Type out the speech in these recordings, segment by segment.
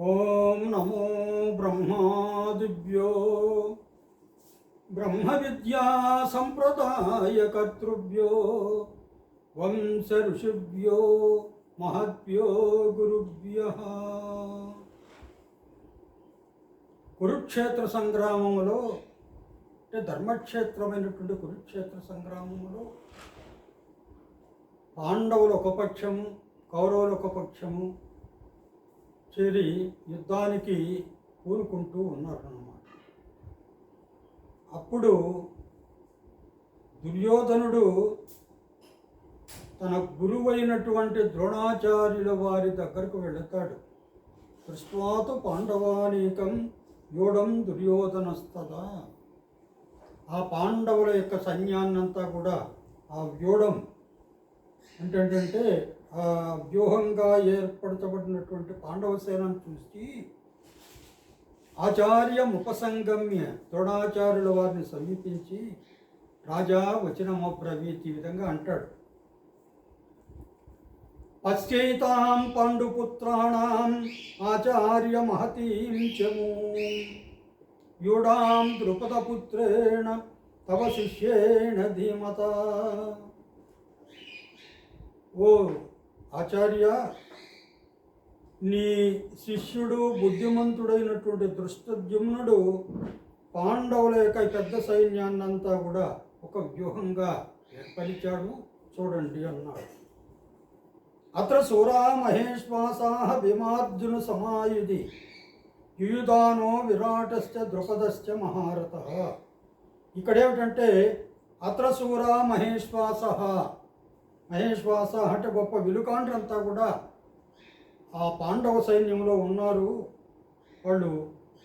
ఓం నమో బ్రహ్మాదిభ్యో బ్రహ్మ విద్యా సంప్రదాయకర్తృభ్యో వంశ ఋషిభ్యో మహద్భ్యో గురుభ్యః. కురుక్షేత్ర సంగ్రామంలో అంటే ధర్మక్షేత్రమైనటువంటి కురుక్షేత్ర సంగ్రామంలో పాండవులు ఒక పక్షము, కౌరవులు ఒక పక్షము చేరి యుద్ధానికి పూనుకుంటూ ఉన్నారన్నమాట. అప్పుడు దుర్యోధనుడు తన గురువైనటువంటి ద్రోణాచార్యుల వారి దగ్గరకు వెళతాడు. దృష్ట్వాతు పాండవానీకం యోడం దుర్యోధనస్తదా. ఆ పాండవుల యొక్క సైన్యాన్నంతా కూడా ఆ వ్యూఢం ఏంటంటే ఆ వ్యూహంగా ఏర్పరచబడినటువంటి పాండవ సేనను చూసి ఆచార్యం ఉపసంగమ్య ద్రోణాచార్యుల వారిని సమీపించి రాజా వచనమబ్రవీత్ ఈ విధంగా అంటాడు. పశ్చైతాం పాండుపుత్రాణం ఆచార్య మహతీం చము వ్యూఢాం ద్రుపదపుత్రేణ తవ శిష్యేణ ధీమత. ఓ ఆచార్య, నీ శిష్యుడు బుద్ధిమంతుడైనటువంటి దృష్టద్యుమ్నుడు పాండవుల యొక్క పెద్ద సైన్యాన్నంతా కూడా ఒక వ్యూహంగా ఏర్పరిచాడు, చూడండి అన్నాడు. అత్ర సూరా మహేశ్వాసా భీమార్జున సమాయుధి యుయుధానో విరాటశ్చ ద్రుపదశ్చ మహారథ. ఇక్కడేమిటంటే అత్ర సూరా మహేశ్వాస, మహేశ్వాస అంటే గొప్ప విలుకాండ్రంతా కూడా ఆ పాండవ సైన్యంలో ఉన్నారు. వాళ్ళు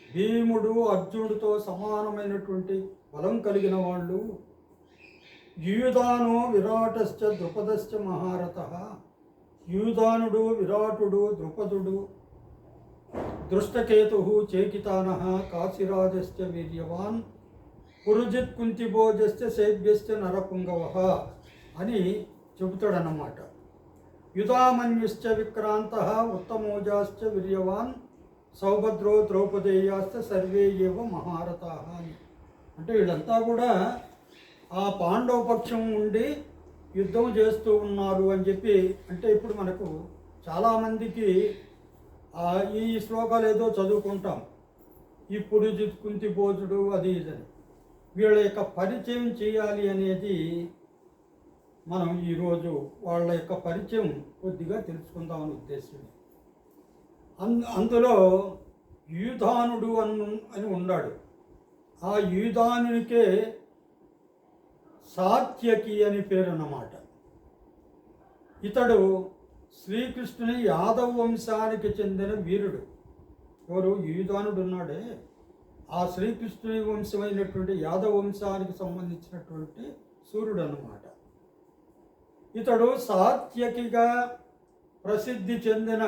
భీముడు అర్జునుడితో సమానమైనటువంటి బలం కలిగిన వాళ్ళు. యుయుధానో విరాటశ్చ ద్రుపదశ్చ మహారథ. యుయుధానుడు, విరాటుడు, ద్రుపదుడు, దృష్టకేతు, చేకితాన, కాశీరాజశ్చ వీర్యవాన్, పురుజిత్ కుంతిభోజశ్చ సేభ్యశ్చ నరపుంగవ అని చెబుతాడన్నమాట. యుధామన్యుశ్చ విక్రాంత ఉత్తమోజాశ్చ వీర్యవాన్, సౌభద్రో ద్రౌపదేయాశ్చ సర్వే ఏవ మహారథాః అని. అంటే వీళ్ళంతా కూడా ఆ పాండవ పక్షం ఉండి యుద్ధం చేస్తూ ఉన్నారు అని చెప్పి. అంటే ఇప్పుడు మనకు చాలామందికి ఈ శ్లోకాలు ఏదో చదువుకుంటాం, ఈ పురుజిత్ కుంతిభోజుడు అది ఇదని. వీళ్ళ యొక్క పరిచయం చేయాలి అనేది మనం ఈరోజు వాళ్ళ యొక్క పరిచయం కొద్దిగా తెలుసుకుందామని ఉద్దేశం. అందులో యుయుధానుడు అని ఉన్నాడు. ఆ యుయుధానునికే సాత్యకి అని పేరు అన్నమాట. ఇతడు శ్రీకృష్ణుని యాదవ వంశానికి చెందిన వీరుడు. ఎవరు? యుయుధానుడు ఉన్నాడే, ఆ శ్రీకృష్ణుని వంశమైనటువంటి యాదవ వంశానికి సంబంధించినటువంటి సూర్యుడు అన్నమాట. ఇతడు సాత్యకిగా ప్రసిద్ధి చెందిన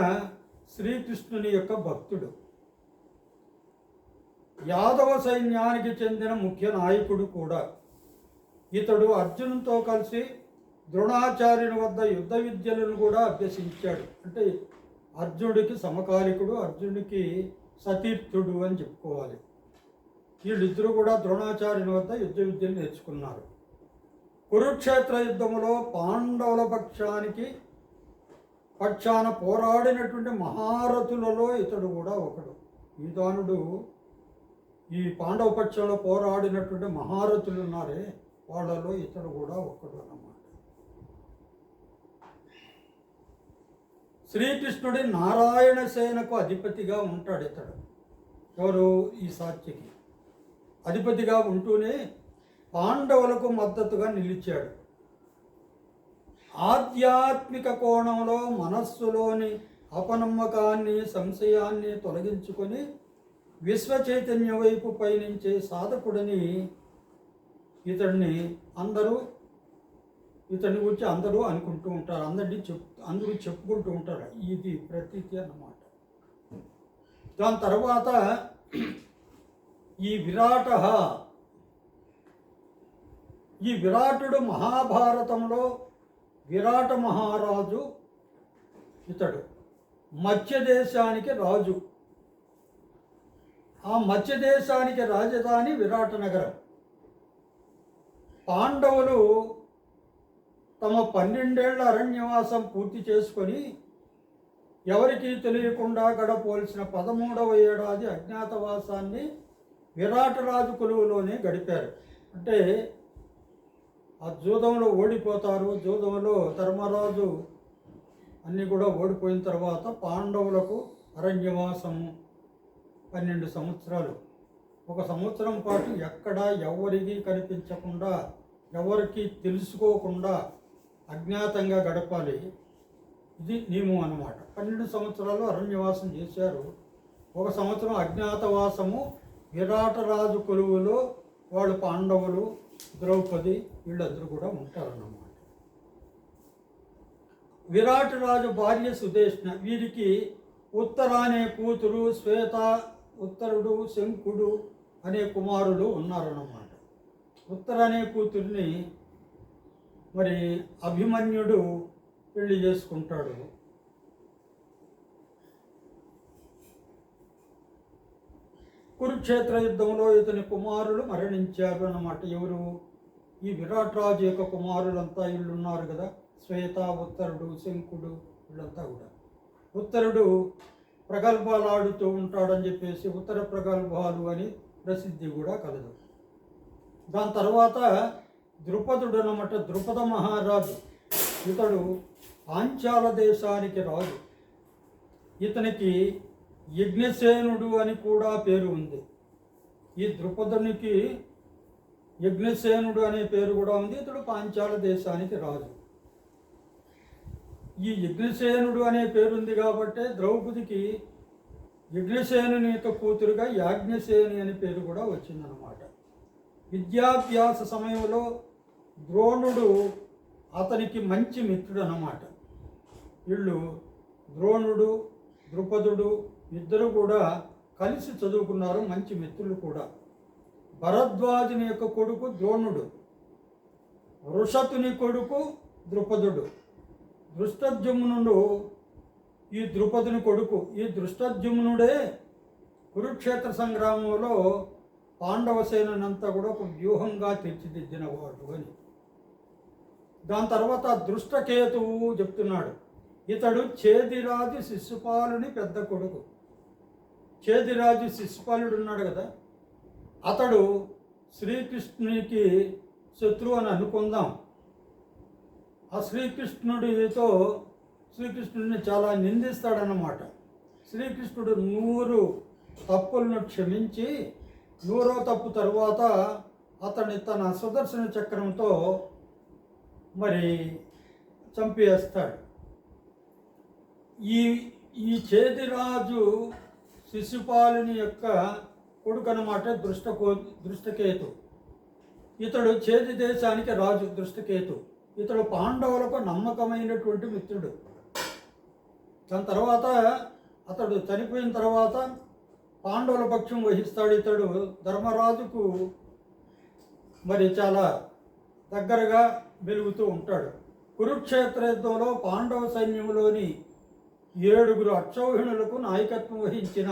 శ్రీకృష్ణుని యొక్క భక్తుడు. యాదవ సైన్యానికి చెందిన ముఖ్య నాయకుడు కూడా. ఇతడు అర్జునుతో కలిసి ద్రోణాచార్యుని వద్ద యుద్ధ విద్యలను కూడా అభ్యసించాడు. అంటే అర్జునుడికి సమకాలికుడు, అర్జునుడికి సతీర్థుడు అని చెప్పుకోవాలి. వీళ్ళిద్దరూ కూడా ద్రోణాచార్యుని వద్ద యుద్ధ విద్యలు నేర్చుకున్నారు. కురుక్షేత్ర యుద్ధములో పాండవుల పక్షాన పోరాడినటువంటి మహారథులలో ఇతడు కూడా ఒకడు. యుయుధానుడు ఈ పాండవ పక్షంలో పోరాడినటువంటి మహారథులు ఉన్నారే, వాళ్ళలో ఇతడు కూడా ఒకడు అన్నమాట. శ్రీకృష్ణుడి నారాయణ సేనకు అధిపతిగా ఉంటాడు ఇతడు. ఎవరు? ఈ సాత్యకి అధిపతిగా ఉంటూనే పాండవులకు మద్దతుగా నిలిచాడు. ఆధ్యాత్మిక కోణంలో మనస్సులోని అపనమ్మకాన్ని, సంశయాన్ని తొలగించుకొని విశ్వ చైతన్య వైపు పయనించే సాధకుడని ఇతడిని గురించి అందరూ అనుకుంటూ ఉంటారు. అందరూ చెప్పుకుంటూ ఉంటారు. ఇది ప్రతీతి అన్నమాట. దాని తర్వాత ఈ విరాటుడు మహాభారతంలో విరాట మహారాజు. ఇతడు మత్స్య దేశానికి రాజు. ఆ మత్స్య దేశానికి రాజధాని విరాట నగరం. పాండవులు తమ 12 ఏళ్ల అరణ్యవాసం పూర్తి చేసుకొని ఎవరికీ తెలియకుండా గడపవలసిన 13వ ఏడాది అజ్ఞాతవాసాన్ని విరాటరాజు కొలువులోనే గడిపారు. అంటే ఆ జూదంలో ఓడిపోతారు. జూదంలో ధర్మరాజు అన్నీ కూడా ఓడిపోయిన తర్వాత పాండవులకు అరణ్యవాసము 12 సంవత్సరాలు. 1 సంవత్సరం పాటు ఎక్కడా ఎవరికి కనిపించకుండా, ఎవరికి తెలుసుకోకుండా అజ్ఞాతంగా గడపాలి. ఇది నియమం అన్నమాట. 12 సంవత్సరాలు అరణ్యవాసం చేశారు. 1 సంవత్సరం అజ్ఞాతవాసము విరాటరాజు కొలువులో వాళ్ళు పాండవులు, ద్రౌపది వీళ్ళందరూ కూడా ఉంటారన్నమాట. విరాటరాజు భార్య సుదేష్ణ. వీరికి ఉత్తర అనే కూతురు, శ్వేత, ఉత్తరుడు, శంకుడు అనే కుమారులు ఉన్నారన్నమాట. ఉత్తర అనే కూతుర్ని మరి అభిమన్యుడు పెళ్లి చేసుకుంటాడు. కురుక్షేత్ర యుద్ధంలో ఇతని కుమారులు మరణించారు అన్నమాట. ఎవరు? ఈ విరాట్ రాజు యొక్క కుమారులంతా వీళ్ళు ఉన్నారు కదా, శ్వేత, ఉత్తరుడు, శంకుడు వీళ్ళంతా కూడా. ఉత్తరుడు ప్రగల్భాలు ఆడుతూ ఉంటాడని చెప్పేసి ఉత్తర ప్రగల్భాలు అని ప్రసిద్ధి కూడా కలదు. దాని తర్వాత ద్రుపదుడు అన్నమాట. ద్రుపద మహారాజు. ఇతడు పాంచాల దేశానికి రాజు. ఇతనికి యజ్ఞసేనుడు అని కూడా పేరు ఉంది. ఈ ద్రుపదునికి యజ్ఞసేనుడు అనే పేరు కూడా ఉంది. ఇతడు పాంచాల దేశానికి రాజు. ఈ యజ్ఞసేనుడు అనే పేరుంది కాబట్టి ద్రౌపదికి యజ్ఞసేనుని యొక్క కూతురుగా యాజ్ఞసేని అనే పేరు కూడా వచ్చిందనమాట. విద్యాభ్యాస సమయంలో ద్రోణుడు అతనికి మంచి మిత్రుడు అన్నమాట. వీళ్ళు ద్రోణుడు, ద్రుపదుడు ఇద్దరు కూడా కలిసి చదువుకున్నారు, మంచి మిత్రులు కూడా. భరద్వాజుని యొక్క కొడుకు ద్రోణుడు, వృషతుని కొడుకు ద్రుపదుడు. దృష్టద్యుమ్నుడు ఈ ద్రుపదుని కొడుకు. ఈ దృష్టద్యుమ్నుడే కురుక్షేత్ర సంగ్రామంలో పాండవ సేనంతా కూడా ఒక వ్యూహంగా తీర్చిదిద్దిన వాడు అని. దాని తర్వాత దృష్టకేతువు చెప్తున్నాడు. ఇతడు చేదిరాజు శిశుపాలుని పెద్ద కొడుకు. చేదిరాజు శిశుపాలుడు ఉన్నాడు కదా, అతడు శ్రీకృష్ణునికి శత్రువు అని అనుకుందాం. ఆ శ్రీకృష్ణుడిని చాలా నిందిస్తాడన్నమాట. శ్రీకృష్ణుడు 100 తప్పులను క్షమించి 100వ తప్పు తరువాత అతన్ని తన సుదర్శన చక్రంతో మరి చంపేస్తాడు. ఈ చేదిరాజు శిశుపాలుని యొక్క కొడుకు అన్నమాట దృష్టకేతు. ఇతడు చేది దేశానికి రాజు. దృష్టకేతు ఇతడు పాండవులకు నమ్మకమైనటువంటి మిత్రుడు. దాని తర్వాత అతడు చనిపోయిన తర్వాత పాండవుల పక్షం వహిస్తాడు. ఇతడు ధర్మరాజుకు మరి చాలా దగ్గరగా వెలుగుతూ ఉంటాడు. కురుక్షేత్ర యుద్ధంలో పాండవ సైన్యంలోని 7 అక్షౌహిణులకు నాయకత్వం వహించిన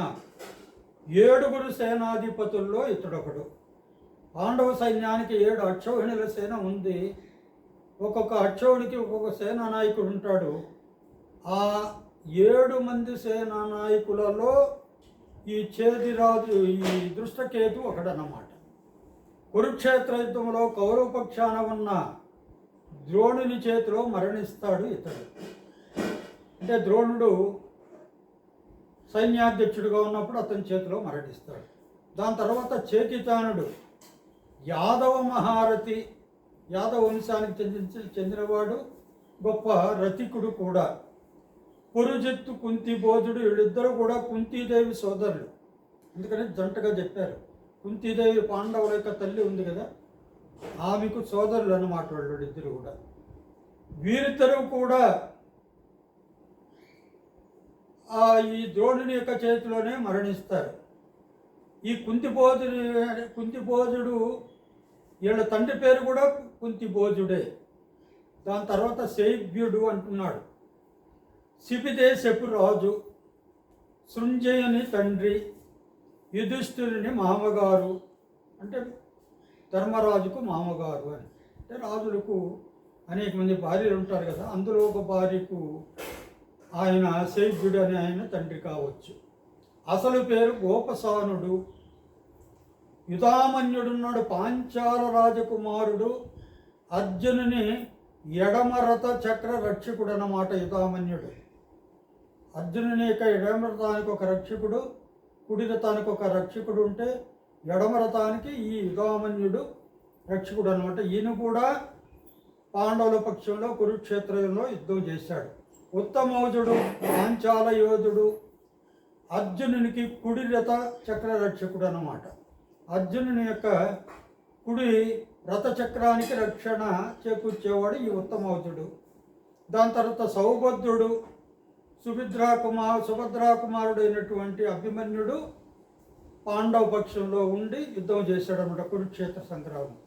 7 సేనాధిపతుల్లో ఇతడొకడు. పాండవ సైన్యానికి 7 అక్షౌహిణుల సేన ఉంది. ఒక్కొక్క అక్షౌహిణికి ఒక్కొక్క సేనా నాయకుడు ఉంటాడు. ఆ 7 మంది సేనా నాయకులలో ఈ చేదిరాజు, ఈ దృష్టకేతు ఒకడన్నమాట. కురుక్షేత్ర యుద్ధంలో కౌరవ పక్షాన ఉన్న ద్రోణుని చేతిలో మరణిస్తాడు ఇతడు. అంటే ద్రోణుడు సైన్యాధ్యక్షుడిగా ఉన్నప్పుడు అతని చేతిలో మరణిస్తాడు. దాని తర్వాత చేకితానుడు యాదవ మహారథి, యాదవ వంశానికి చెందినవాడు, గొప్ప రథికుడు కూడా. పురుజిత్తు, కుంతి భోజుడు వీళ్ళిద్దరూ కూడా కుంతీదేవి సోదరులు. అందుకని జంటగా చెప్పారు. కుంతీదేవి పాండవుల యొక్క తల్లి ఉంది కదా, ఆమెకు సోదరులు అన్నమాట వాళ్ళిద్దరు కూడా. వీరిద్దరూ కూడా ఈ ద్రోణుని యొక్క చేతిలోనే మరణిస్తారు. ఈ కుంతిభోజుడు వీళ్ళ తండ్రి పేరు కూడా కుంతిభోజుడే. దాని తర్వాత శైభ్యుడు అంటున్నాడు. శిపిదేశపు రాజు, సృంజయుని తండ్రి. యుధిష్ఠిరుని మామగారు, అంటే ధర్మరాజుకు మామగారు అని. అంటే రాజులకు అనేక మంది భార్యలు ఉంటారు కదా, అందులో ఒక భార్యకు ఆయన శైవ్యుడు అని ఆయన తండ్రి కావచ్చు. అసలు పేరు గోపసానుడు. యుధామన్యుడున్నాడు, పాంచాల రాజకుమారుడు, అర్జునుని ఎడమరథ చక్ర రక్షకుడు అన్నమాట యుధామన్యుడు. అర్జునుని యొక్క ఎడమరథానికి ఒక రక్షకుడు, కుడి రథానికి ఒక రక్షకుడు ఉంటే ఎడమరథానికి ఈ యుధామన్యుడు రక్షకుడు అనమాట. ఈయన కూడా పాండవుల పక్షంలో కురుక్షేత్రంలో యుద్ధం చేశాడు. ఉత్తమౌజుడు పాంచాల యోధుడు, అర్జునునికి కుడి రథ చక్ర రక్షకుడు అన్నమాట. అర్జునుని యొక్క కుడి రథచక్రానికి రక్షణ చేకూర్చేవాడు ఈ ఉత్తమౌజుడు. దాని తర్వాత సౌభద్రుడు, సుభద్రా కుమారుడు అయినటువంటి అభిమన్యుడు పాండవ పక్షంలో ఉండి యుద్ధం చేశాడనమాట కురుక్షేత్ర సంగ్రామం.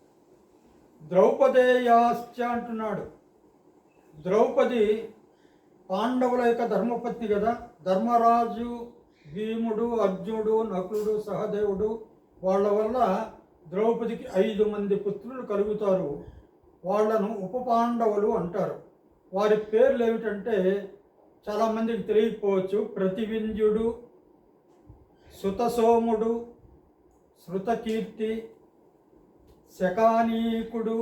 ద్రౌపదేయాశ్చ అంటున్నాడు. ద్రౌపది పాండవుల యొక్క ధర్మపత్ని కదా. ధర్మరాజు, భీముడు, అర్జునుడు, నకులుడు, సహదేవుడు వాళ్ళ వల్ల ద్రౌపదికి 5 మంది పుత్రులు కలుగుతారు. వాళ్ళను ఉప పాండవులు అంటారు. వారి పేర్లు ఏమిటంటే చాలామందికి తెలియకపోవచ్చు. ప్రతివింధ్యుడు, సుతసోముడు, శృతకీర్తి, శకానీకుడు,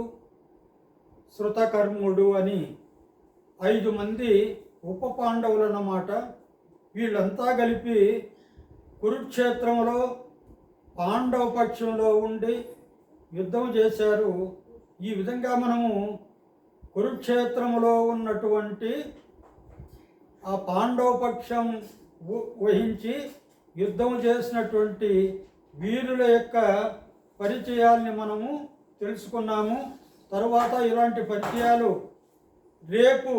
శృతకర్ముడు అని 5 మంది ఉప పాండవులు అన్నమాట. వీళ్ళంతా కలిపి కురుక్షేత్రంలో పాండవ పక్షంలో ఉండి యుద్ధం చేశారు. ఈ విధంగా మనము కురుక్షేత్రంలో ఉన్నటువంటి ఆ పాండవ పక్షం వహించి యుద్ధం చేసినటువంటి వీరుల యొక్క పరిచయాల్ని మనము తెలుసుకున్నాము. తరువాత ఇలాంటి పరిచయాలు రేపు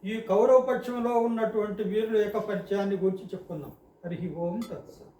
ఈ కౌరవ పక్షంలో ఉన్నటువంటి వీరుల యొక్క పరిచయాన్ని గురించి చెప్పుకుందాం. హరి ఓం తత్సత్.